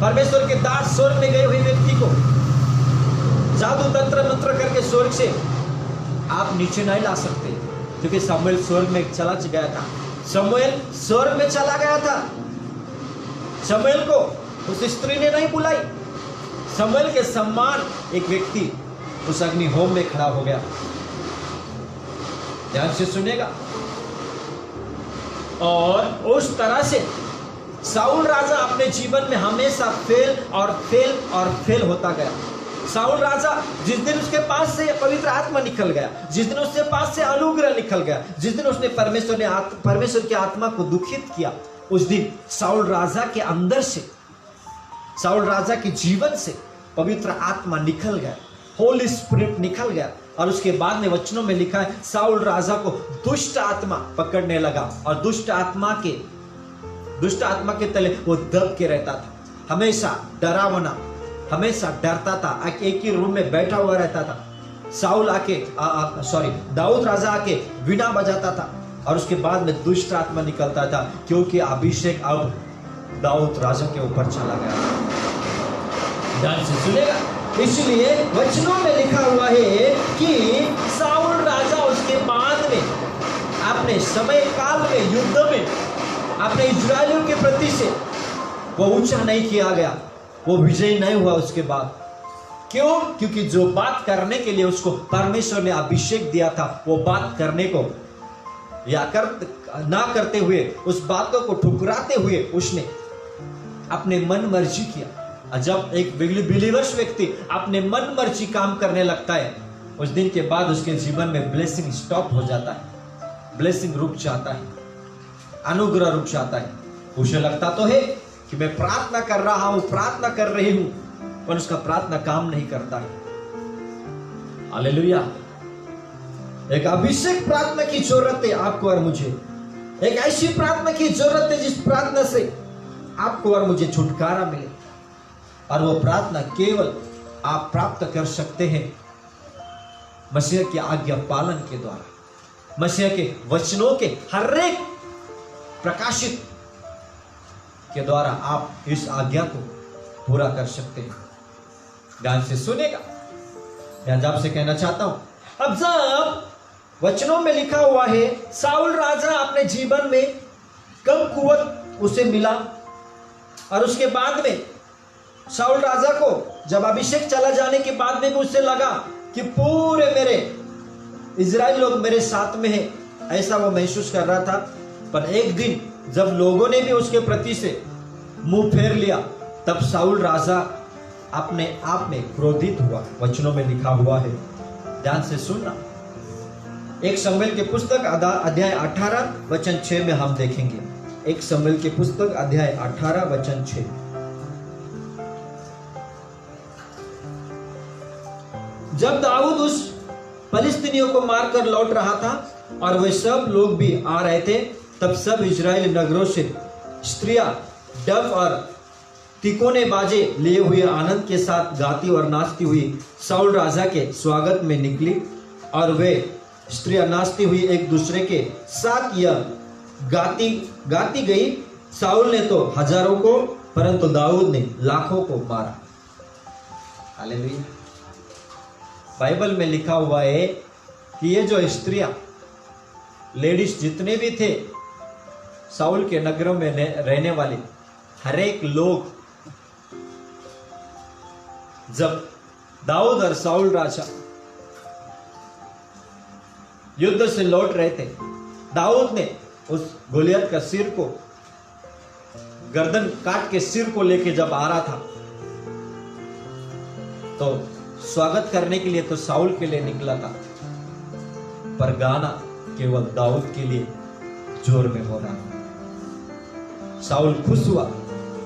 परमेश्वर के दास स्वर्ग में गए हुए व्यक्ति को जादू तंत्र मंत्र करके स्वर्ग से आप नीचे नहीं ला सकते, क्योंकि शमूएल स्वर्ग में चला गया था। शमूएल स्वर्ग में चला गया था। शमूएल को उस स्त्री ने नहीं बुलाई। शमूएल के सम्मान एक व्यक्ति उस अग्निहोम में खड़ा हो गया। ध्यान से सुनेगा। और उस तरह से साउल राजा अपने जीवन में हमेशा फेल होता गया। साउल राजा, जिस दिन उसके पास से पवित्र आत्मा निकल गया, जिस दिन उसके पास से अनुग्रह निकल गया, जिस दिन उसने परमेश्वर की आत्मा को दुखित किया, उस दिन साउल राजा के अंदर से, साउल राजा के जीवन से पवित्र आत्मा निकल गया, होली स्पिरिट निकल गया। और उसके बाद में वचनों में लिखा है, साउल राजा को दुष्ट आत्मा पकड़ने लगा और दुष्ट आत्मा के तले वो दब के रहता था। हमेशा डरावना, हमेशा डरता था, एक ही रूम में बैठा हुआ रहता था। दाऊद राजा आके वीणा बजाता था और उसके बाद में दुष्ट आत्मा निकलता था, क्योंकि अभिषेक अब दाऊद राजा के ऊपर चला गया। ध्यान से सुनेगा। इसलिए वचनों में लिखा हुआ है कि साउल राजा उसके बाद में अपने समय काल में युद्ध में अपने इजरायलियों के प्रति से वो ऊंचा नहीं किया गया, वो विजयी नहीं हुआ उसके बाद। क्यों? क्योंकि जो बात करने के लिए उसको परमेश्वर ने अभिषेक दिया था, वो बात करने को ना करते हुए, उस बातों को ठुकराते हुए उसने अपने मन मर्जी किया। जब एक बिलीवर्स व्यक्ति अपने मन मर्जी काम करने लगता है, उस दिन के बाद उसके जीवन में ब्लेसिंग स्टॉप हो जाता है, ब्लेसिंग रुक जाता है, अनुग्रह रुक जाता है। उसे लगता तो है कि मैं प्रार्थना कर रहा हूं, प्रार्थना कर रही हूं, पर उसका प्रार्थना काम नहीं करता है। हालेलुया। एक अभिषेक प्रार्थना की जरूरत है आपको और मुझे। एक ऐसी प्रार्थना की जरूरत है जिस प्रार्थना से आपको और मुझे छुटकारा मिले, और वो प्रार्थना केवल आप प्राप्त कर सकते हैं मसीह की आज्ञा पालन के द्वारा, मसीह के वचनों के हर एक प्रकाशित के द्वारा आप इस आज्ञा को पूरा कर सकते हैं। ध्यान से सुनेगा। ध्यान आपसे कहना चाहता हूं, अब जब वचनों में लिखा हुआ है साउल राजा अपने जीवन में कम कुवत उसे मिला, और उसके बाद में साउल राजा को जब अभिषेक चला जाने के बाद में भी उससे लगा कि पूरे मेरे इजराइल लोग मेरे साथ में है, ऐसा वो महसूस कर रहा था। पर एक दिन जब लोगों ने भी उसके प्रति से मुंह फेर लिया, तब साउल राजा अपने आप में क्रोधित हुआ। वचनों में लिखा हुआ है, ध्यान से सुनना। एक शमूएल के पुस्तक अध्याय 18 वचन 6 में हम देखेंगे। एक शमूएल के पुस्तक अध्याय 18 वचन 6। जब दाऊद उस फलिस्तीनियों को मारकर लौट रहा था और वे सब लोग भी आ रहे थे, तब सब इजरायली नगरों से स्त्रियां डफ और तिकोने बाजे लिए हुए आनंद के साथ गाती और नाचती हुई साउल राजा के स्वागत में निकली, और वे स्त्रियां नाचती हुई एक दूसरे के साथ यह गाती गई, साउल ने तो हजारों को परंतु दाऊद ने लाखों को मारा। हालेलुया। बाइबल में लिखा हुआ है कि ये जो स्त्रियां, लेडीज जितने भी थे साउल के नगरों में रहने वाले हर एक लोग, जब दाऊद और साउल राजा युद्ध से लौट रहे थे, दाऊद ने उस गोलियत का सिर को, गर्दन काट के सिर को लेके जब आ रहा था, तो स्वागत करने के लिए तो साउल के लिए निकला था, पर गाना केवल दाऊद के लिए जोर में हो रहा था। साउल खुश हुआ,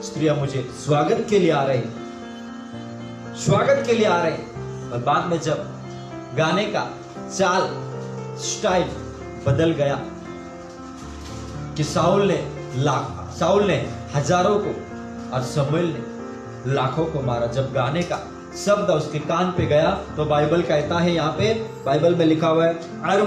स्त्रियां मुझे स्वागत के लिए आ रही, स्वागत के लिए आ रही। और बाद में जब गाने का चाल स्टाइल बदल गया कि साउल ने हजारों को और शमूएल ने लाखों को मारा। जब गाने का शब्द उसके कान पे गया, तो बाइबल कहता है, यहाँ पे बाइबल में लिखा हुआ है, और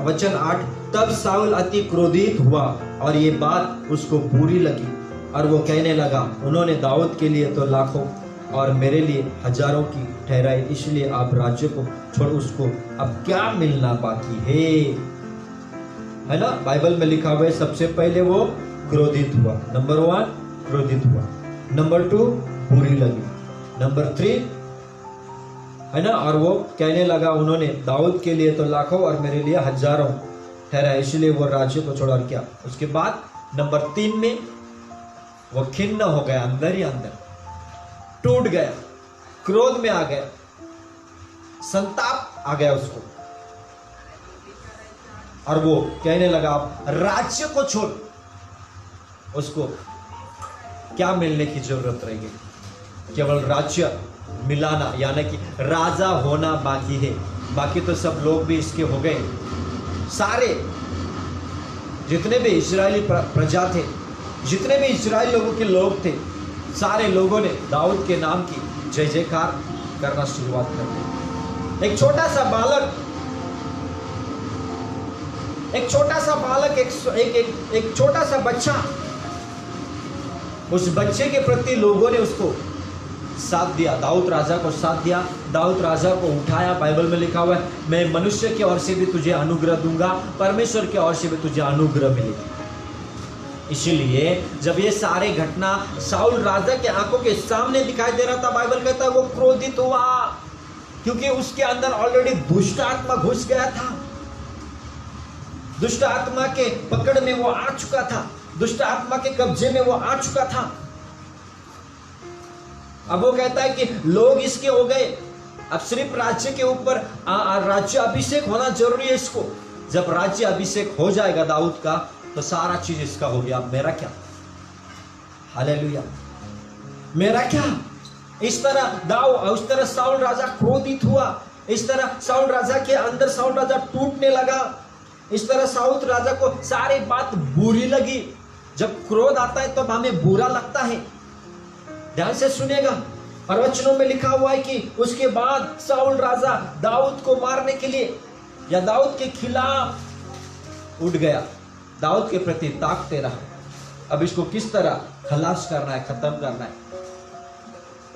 वचन 8, तब साउल अति क्रोधित हुआ और ये बात उसको बुरी लगी, और वो कहने लगा, उन्होंने दाऊद के लिए तो लाखों और मेरे लिए हजारों की ठहराई, इसलिए आप राज्य को छोड़ उसको अब क्या मिलना बाकी है ना। बाइबल में लिखा हुआ है, सबसे पहले वो क्रोधित हुआ, नंबर 1 क्रोधित हुआ, नंबर 2 बुरी लगी, नंबर 3 है ना, और वो कहने लगा, उन्होंने दाऊद के लिए तो लाखों और मेरे लिए हजारों ठहरा, इसलिए वो राज्य को छोड़ा। क्या उसके बाद नंबर 3 में वो खिन्न हो गया, अंदर ही अंदर टूट गया, क्रोध में आ गया, संताप आ गया उसको, और वो कहने लगा, राज्य को छोड़, उसको क्या मिलने की जरूरत रहेगी, केवल राज्य मिलाना, यानी कि राजा होना बाकी है। बाकी तो सब लोग भी इसके हो गए। सारे जितने भी इजरायली प्रजा थे, जितने भी इजराइल लोगों के लोग थे, सारे लोगों ने दाऊद के नाम की जय जयकार करना शुरुआत कर दी। एक छोटा सा बालक, एक छोटा सा बच्चा, उस बच्चे के प्रति लोगों ने उसको साथ दिया, दाऊद राजा को साथ दिया, दाऊद राजा को उठाया। बाइबल में लिखा हुआ है, मैं मनुष्य की ओर से भी तुझे अनुग्रह दूंगा, परमेश्वर की ओर से भी तुझे अनुग्रह मिलेगी। इसीलिए जब ये सारे घटना साउल राजा के आंखों के सामने दिखाई दे रहा था, बाइबल कहता है वो क्रोधित हुआ, क्योंकि उसके अंदर ऑलरेडी दुष्ट आत्मा घुस गया था, दुष्ट आत्मा के पकड़ में वो आ चुका था, दुष्ट आत्मा के कब्जे में वो आ चुका था। अब वो कहता है कि लोग इसके हो गए, अब सिर्फ राज्य के ऊपर राज्य अभिषेक होना जरूरी है इसको। जब राज्य अभिषेक हो जाएगा दाऊद का, तो सारा चीज इसका हो गया, मेरा क्या। हालेलुया, मेरा क्या। इस तरह साउल राजा क्रोधित हुआ, इस तरह साउल राजा के अंदर साउल राजा टूटने लगा, इस तरह साउल राजा को सारी बात बुरी लगी। जब क्रोध आता है तो हमें बुरा लगता है, ध्यान से सुनेगा। और वचनों में लिखा हुआ है कि उसके बाद साउल राजा दाऊद को मारने के लिए या दाऊद के खिलाफ उठ गया, दाऊद के प्रति ताकते रहा। अब इसको किस तरह खलास करना है, खत्म करना है।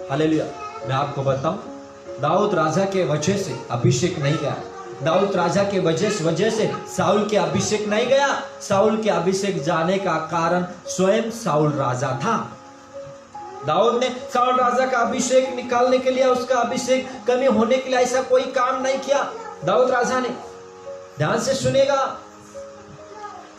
हालेलुया। मैं आपको बताऊं, दाऊद राजा के वजह से अभिषेक नहीं गया। दाऊद राजा के वजह से साउल के अभिषेक नहीं गया। साउल के अभिषेक जाने का कारण स्वयं साउल राजा था। दाऊद ने साउल राजा का अभिषेक निकालने के लिए, उसका अभिषेक कमी होने के लिए ऐसा कोई काम नहीं किया दाऊद राजा ने। ध्यान से सुनेगा,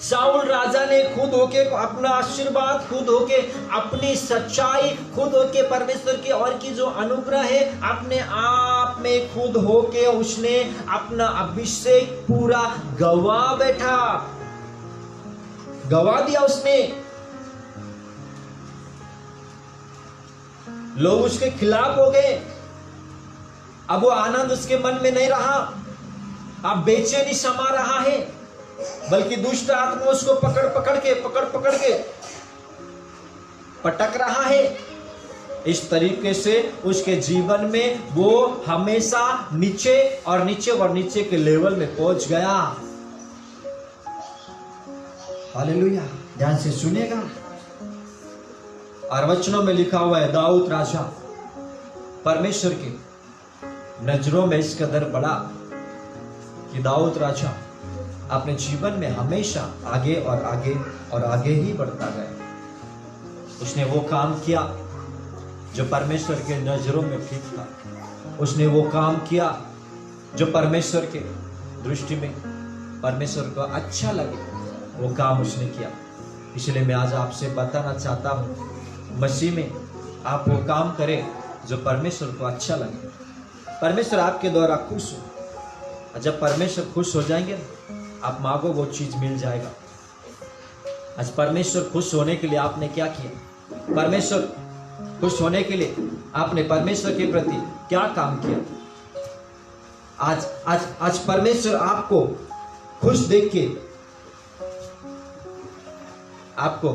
साउल राजा ने खुद होके अपना आशीर्वाद, खुद होके अपनी सच्चाई, खुद होके परमेश्वर की और की जो अनुग्रह है अपने आप में खुद होके उसने अपना अभिषेक पूरा गवा बैठा, गवा दिया उसने। लोग उसके खिलाफ हो गए। अब वो आनंद उसके मन में नहीं रहा। अब बेचैनी समा रहा है, बल्कि दुष्ट आत्मा उसको पकड़ पकड़ के पटक रहा है। इस तरीके से उसके जीवन में वो हमेशा नीचे और नीचे के लेवल में पहुंच गया। हालेलुया। ध्यान से सुनिएगा, और वचनों में लिखा हुआ है, दाऊद राजा परमेश्वर की नजरों में इस कदर बड़ा कि दाऊद राजा अपने जीवन में हमेशा आगे और आगे और आगे ही बढ़ता गया। उसने वो काम किया जो परमेश्वर के नजरों में ठीक था। उसने वो काम किया जो परमेश्वर के दृष्टि में परमेश्वर को अच्छा लगे, वो काम उसने किया। इसलिए मैं आज आपसे बताना चाहता हूं, मसीह में आप वो काम करें जो परमेश्वर को अच्छा लगे। परमेश्वर आपके द्वारा खुश हो। जब परमेश्वर खुश हो जाएंगे, आप मांगो वो चीज मिल जाएगा। आज परमेश्वर खुश होने के लिए आपने क्या किया? परमेश्वर खुश होने के लिए आपने परमेश्वर के प्रति क्या काम किया? आज आज आज परमेश्वर आपको खुश देख के आपको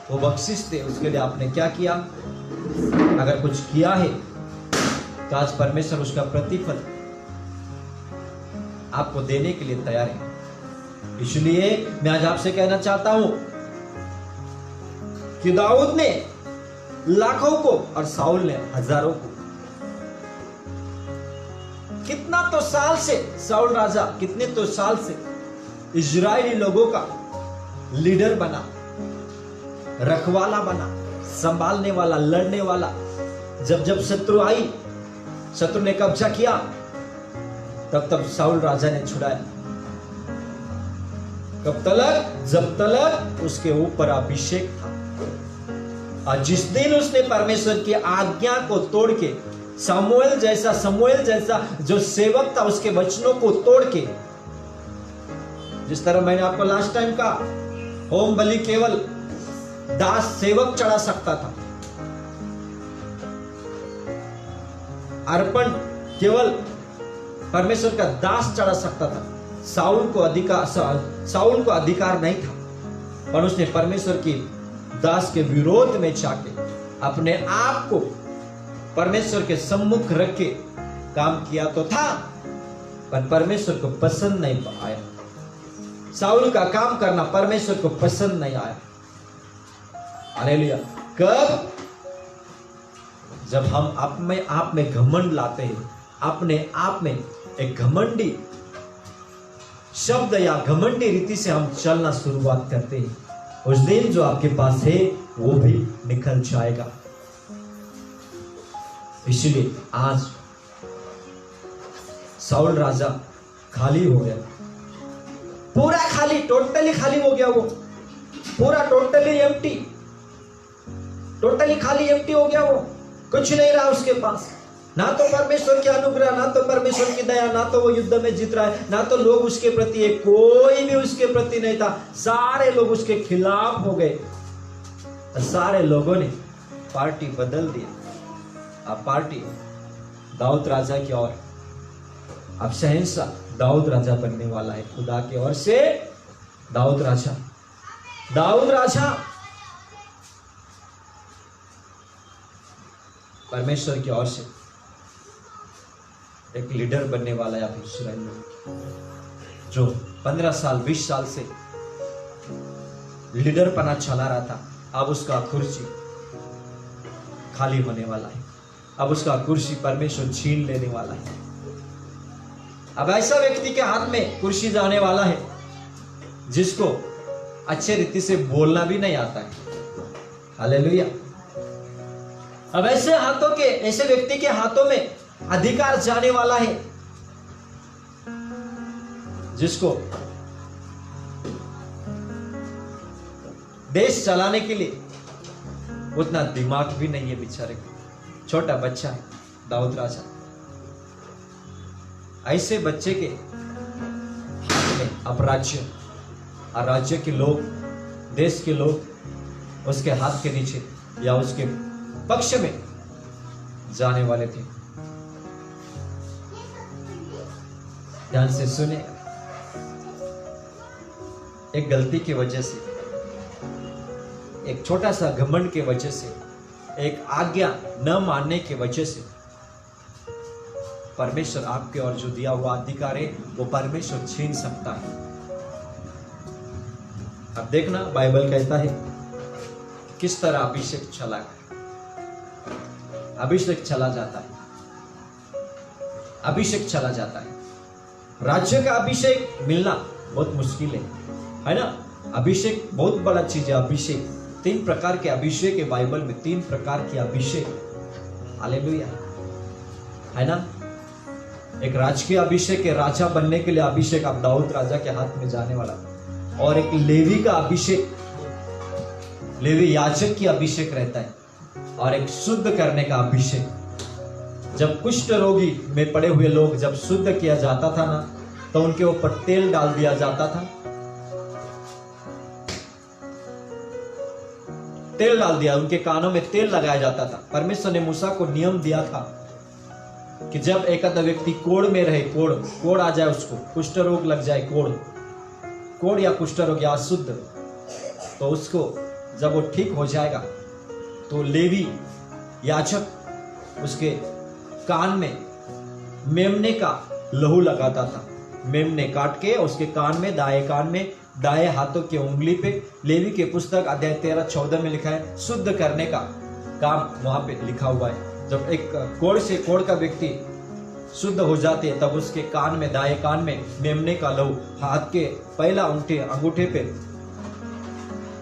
वो बख्शिश दे, उसके लिए आपने क्या किया? अगर कुछ किया है तो आज परमेश्वर उसका प्रतिफल आपको देने के लिए तैयार है। इसलिए मैं आज आपसे कहना चाहता हूं कि दाऊद ने लाखों को और साउल ने हजारों को, कितना तो साल से साउल राजा कितने तो साल से इजरायली लोगों का लीडर बना, रखवाला बना, संभालने वाला, लड़ने वाला। जब शत्रु आई, शत्रु ने कब्जा किया, तब साउल राजा ने छुड़ाया। कब तलक? जब तलक उसके ऊपर अभिषेक था। और जिस दिन उसने परमेश्वर की आज्ञा को तोड़ के, शमूएल जैसा जो सेवक था उसके वचनों को तोड़ के, जिस तरह मैंने आपको लास्ट टाइम कहा, होम बलि केवल दास सेवक चढ़ा सकता था, अर्पण केवल परमेश्वर का दास चढ़ा सकता था। साउल को अधिकार नहीं था, पर उसने परमेश्वर की दास के विरोध में जाके अपने आप को परमेश्वर के सम्मुख रख के काम किया तो था, पर परमेश्वर को पसंद नहीं आया। साउल का काम करना परमेश्वर को पसंद नहीं आया। हालेलुया। कब? जब हम अपने आप में घमंड लाते हैं, अपने आप में एक घमंडी शब्द या घमंडी रीति से हम चलना शुरुआत करते हैं, उस दिन जो आपके पास है वो भी निकल जाएगा। इसलिए आज साउल राजा खाली हो गया, पूरा खाली, टोटली खाली हो गया। वो पूरा टोटली एम्प्टी हो गया। वो कुछ नहीं रहा उसके पास, ना तो परमेश्वर की अनुग्रह, ना तो परमेश्वर की दया, ना तो वो युद्ध में जीत रहा है, ना तो लोग उसके प्रति, कोई भी उसके प्रति नहीं था। सारे लोग उसके खिलाफ हो गए। सारे लोगों ने पार्टी बदल दी। अब पार्टी दाऊद राजा की ओर, अब शहंशाह दाऊद राजा बनने वाला है। खुदा की ओर से दाऊद राजा परमेश्वर की ओर से एक लीडर बनने वाला है। अभी इस्राएल में जो 15 साल 20 साल से लीडर पना चला रहा था, अब उसका कुर्सी खाली होने वाला है। अब उसका कुर्सी परमेश्वर छीन लेने वाला है। अब ऐसा व्यक्ति के हाथ में कुर्सी जाने वाला है जिसको अच्छे रीति से बोलना भी नहीं आता है। हालेलुया। अब ऐसे व्यक्ति के हाथों में अधिकार जाने वाला है जिसको देश चलाने के लिए उतना दिमाग भी नहीं है बेचारे को। छोटा बच्चा है दाऊद राजा। ऐसे बच्चे के हाथ में अब राज्य और राज्य के लोग, देश के लोग उसके हाथ के नीचे या उसके पक्ष में जाने वाले थे। ध्यान से सुने, एक गलती की वजह से, एक छोटा सा घमंड के वजह से, एक आज्ञा न मानने की वजह से परमेश्वर आपके और जो दिया हुआ अधिकार है वो परमेश्वर छीन सकता है। अब देखना, बाइबल कहता है किस तरह अभिषेक चला गया। अभिषेक चला जाता है, अभिषेक चला जाता है। राज्य का अभिषेक मिलना बहुत मुश्किल है ना। अभिषेक बहुत बड़ा चीज है। अभिषेक, 3 प्रकार के अभिषेक है बाइबल में, 3 प्रकार के अभिषेक। हालेलुया, है ना। एक राजकीय अभिषेक है, राजा बनने के लिए अभिषेक अब दाऊद राजा के हाथ में जाने वाला। और एक लेवी का अभिषेक, लेवी याजक की अभिषेक रहता है। और एक शुद्ध करने का अभिषेक, जब कुष्ठ रोगी में पड़े हुए लोग जब शुद्ध किया जाता था ना, तो उनके ऊपर तेल डाल दिया जाता था। तेल डाल दिया, उनके कानों में तेल लगाया जाता था। परमेश्वर ने मूसा को नियम दिया था कि जब एक आधा व्यक्ति कोढ़ में रहे, कोढ़ आ जाए, उसको कुष्ठ रोग लग जाए, कोढ़ या कुष्ठ रोग या अशुद्ध, तो उसको जब वो ठीक हो जाएगा तो लेवी याजक उसके कान में मेमने का लहू लगाता था। मेमने काट के उसके कान में, दाएं कान में, दाएं हाथों की उंगली पे, लेवी के पुस्तक अध्याय 13-14 में लिखा है, शुद्ध करने का काम वहां पे लिखा हुआ है। जब एक कोढ़ का व्यक्ति शुद्ध हो जाते तब उसके कान में, दाएं कान में मेमने का लहू, हाथ के पहला अंगूठे पे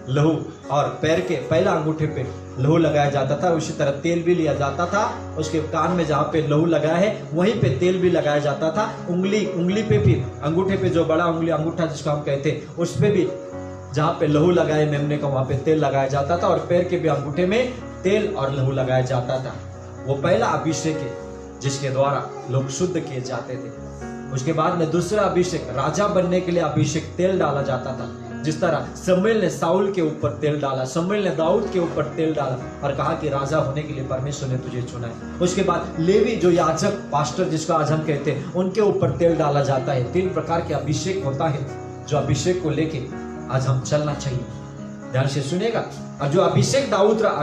लहू और पैर के पहला अंगूठे पे लहू लगाया जाता था। उसी तरह तेल भी लिया जाता था, उसके कान में जहाँ पे लहू लगाया है वहीं पे तेल भी लगाया जाता था। उंगली पे भी, अंगूठे पे जो बड़ा उंगली अंगूठा जिसको हम कहते हैं, उस पे भी जहाँ पे लहू लगाए मेमने का वहां पे तेल लगाया जाता था। और पैर के भी अंगूठे में तेल और लहू लगाया जाता था। वो पहला अभिषेक है जिसके द्वारा लोग शुद्ध किए जाते थे। उसके बाद में दूसरा अभिषेक, राजा बनने के लिए अभिषेक तेल डाला जाता था। जिस तरह शमूएल ने साउल के ऊपर तेल डाला, शमूएल ने दाऊद के ऊपर तेल डाला और कहा कि राजा होने के लिए परमेश्वर ने तुझे चुना है। उसके बाद लेवी जो याजक, पास्टर जिसको आज हम कहते हैं, उनके ऊपर तेल डाला जाता है। 3 प्रकार के अभिषेक होता है, जो अभिषेक को लेके आज हम चलना चाहिए। ध्यान से सुनिएगा। और जो अभिषेक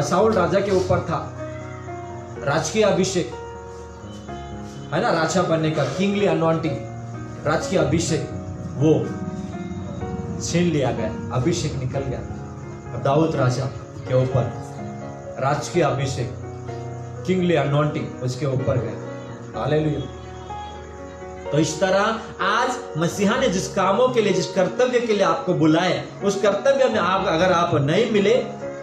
साउल राजा के ऊपर था, राजकीय अभिषेक है ना, राजा बनने का, किंगली अनॉइंटिंग, राजकीय अभिषेक, वो छीन लिया गया, अभिषेक निकल गया। दाऊद राजा के ऊपर राजकीय अभिषेक, किंगली अनॉइंटिंग उसके ऊपर गया। हालेलुया। तो इस तरह आज मसीहा ने जिस कामों के लिए, जिस कर्तव्य के लिए आपको बुलाया, उस कर्तव्य में अगर आप नहीं मिले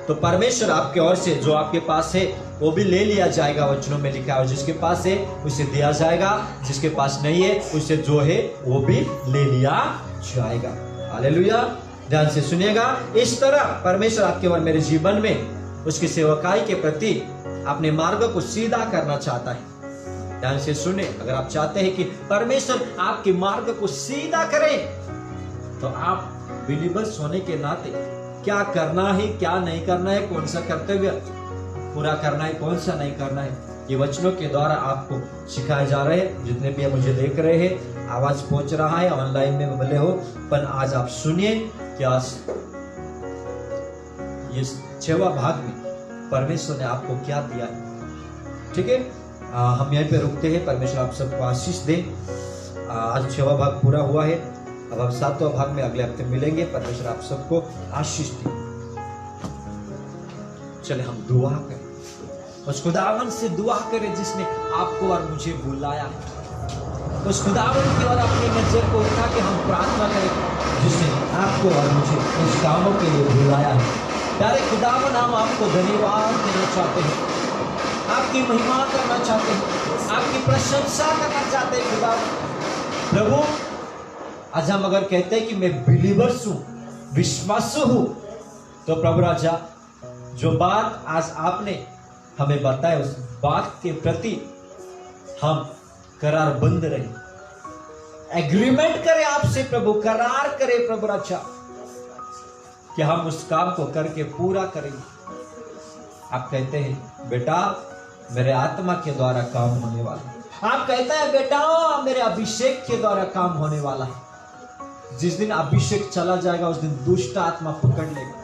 तो परमेश्वर आपके ओर से जो आपके पास है वो भी ले लिया जाएगा। वचनों में लिखा है, जिसके पास है उसे दिया जाएगा, जिसके पास नहीं है उसे जो है वो भी ले लिया जाएगा। हालेलुया। ध्यान से सुनिएगा। इस तरह परमेश्वर आपके और मेरे जीवन में उसकी सेवकाई के प्रति अपने मार्ग को सीधा करना चाहता है। ध्यान से सुने, अगर आप चाहते हैं कि परमेश्वर आपके मार्ग को सीधा करे, तो आप बिलीवर्स होने के नाते क्या करना है, क्या नहीं करना है, कौन सा कर्तव्य पूरा करना है, कौन सा नहीं करना है, ये वचनों के द्वारा आपको सिखाए जा रहे हैं। जितने भी मुझे देख रहे हैं, आवाज पहुंच रहा है, ऑनलाइन में भले हो, पर आज आप सुनिए क्या ये 6वां भाग में परमेश्वर ने आपको क्या दिया है। ठीक है, हम यहीं पे रुकते हैं। परमेश्वर आप सबको आशीष दे। आज 6वां भाग पूरा हुआ है। अब हम 7वां भाग में अगले हफ्ते मिलेंगे। परमेश्वर आप सबको आशीष दे। चले हम दुआ करें। उस खुदावन से दुआ करें जिसने आपको और मुझे बुलाया। उस खुदावन की ओर अपनी नजर को उठा के हम प्रार्थना करें जिसने आपको और मुझे इस कामों के लिए बुलाया है। प्यारे खुदावन, हम आपको धन्यवाद देना चाहते हैं, आपकी महिमा करना चाहते हैं, आपकी प्रशंसा करना चाहते हैं। खुदावन प्रभु, आज हम अगर कहते हैं कि मैं बिलीवर्स हूं, विश्वासु हूं, तो प्रभु राजा जो बात आज आपने हमें बताया उस बात के प्रति हम करार बंद रहे, एग्रीमेंट करें आपसे प्रभु, करार करें प्रभु राजा कि हम उस काम को करके पूरा करेंगे। आप कहते हैं बेटा मेरे आत्मा के द्वारा काम होने वाला है। आप कहते हैं बेटा मेरे अभिषेक के द्वारा काम होने वाला है। जिस दिन अभिषेक चला जाएगा उस दिन दुष्ट आत्मा पकड़ लेगा।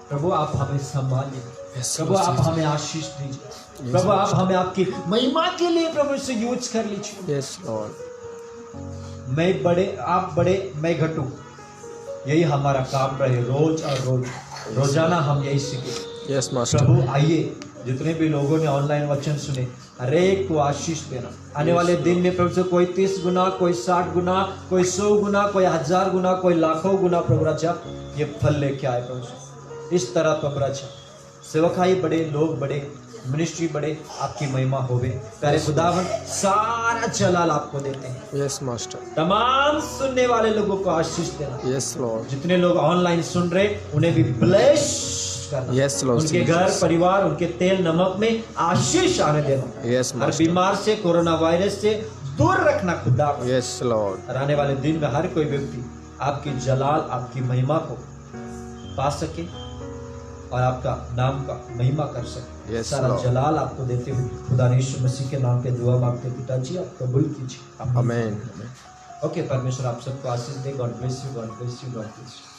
प्रभु आप हमें संभालिए, प्रभु आप हमें आशीष दीजिए, प्रभु आप हमें आपकी महिमा के लिए प्रभु से यूज कर लीजिए। Yes Lord. मैं बड़े आप बड़े मैं घटूं, यही हमारा काम रहे रोज और रोज, रोजाना हम यही सीखे। Yes master. प्रभु आइए, जितने भी लोगों ने ऑनलाइन वचन सुने हर एक को आशीष देना। आने वाले दिन में प्रभु से कोई 30 गुना, कोई 60 गुना, कोई 100 गुना, कोई 1000 गुना, कोई लाखों गुना प्रभु राजा ये फल लेके आए प्रभु। इस तरह प्रभु राजा सेवकाई बढ़े, लोग बढ़े, मिनिस्ट्री बढ़े, आपकी महिमा होवे। प्यारे खुदावन सारा जलाल आपको देते हैं। Yes master. तमाम सुनने वाले लोगों को आशीष देना। Yes Lord. जितने लोग ऑनलाइन सुन रहे उन्हें भी ब्लेस करना। Yes Lord. उनके घर परिवार, उनके तेल नमक में आशीष आने देना। यस हर मास्टर। बीमार से, कोरोना वायरस से दूर रखना खुदा। Yes Lord. और आने वाले दिन में हर कोई व्यक्ति आपकी जलाल, आपकी महिमा को पा सके और आपका नाम का महिमा कर सके। Yes, सारा Lord. जलाल आपको देते हुए खुदा यीशु मसीह के नाम पे दुआ मांगते पिताजी, आप कबूल कीजिए। आमीन। ओके, परमेश्वर आप सबको आशीष दे। God bless you, God bless you, God bless you.